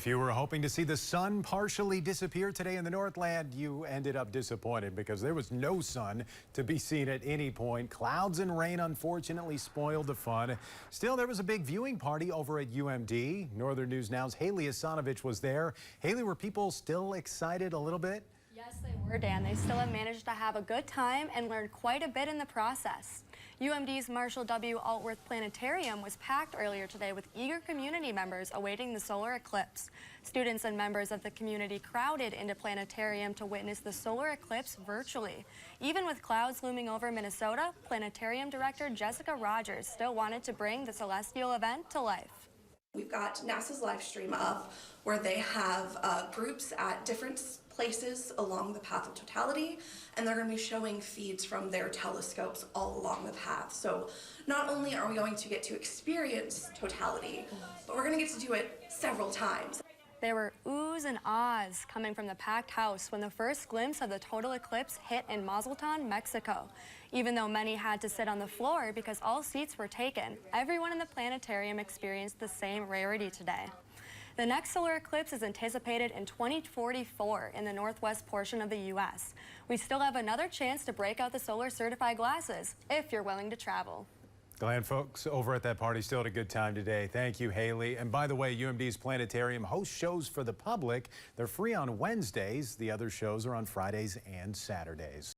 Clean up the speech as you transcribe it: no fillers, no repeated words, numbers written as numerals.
If you were hoping to see the sun partially disappear today in the Northland, you ended up disappointed because there was no sun to be seen at any point. Clouds and rain unfortunately spoiled the fun. Still, there was a big viewing party over at UMD. Northern News Now's Haley Asanovich was there. Haley, were people still excited a little bit? Yes, they were, Dan. They still have managed to have a good time and learned quite a bit in the process. UMD's Marshall W. Altworth Planetarium was packed earlier today with eager community members awaiting the solar eclipse. Students and members of the community crowded into Planetarium to witness the solar eclipse virtually. Even with clouds looming over Minnesota, Planetarium Director Jessica Rogers still wanted to bring the celestial event to life. We've got NASA's live stream up where they have groups at different places along the path of totality, and they're going to be showing feeds from their telescopes all along the path. So not only are we going to get to experience totality, but we're going to get to do it several times. There were oohs and ahs coming from the packed house when the first glimpse of the total eclipse hit in Mazatlan, Mexico. Even though many had to sit on the floor because all seats were taken, everyone in the planetarium experienced the same rarity today. The next solar eclipse is anticipated in 2044 in the northwest portion of the U.S. We still have another chance to break out the solar certified glasses if you're willing to travel. Glad folks over at that party still had a good time today. Thank you, Haley. And by the way, UMD's Planetarium hosts shows for the public. They're free on Wednesdays. The other shows are on Fridays and Saturdays.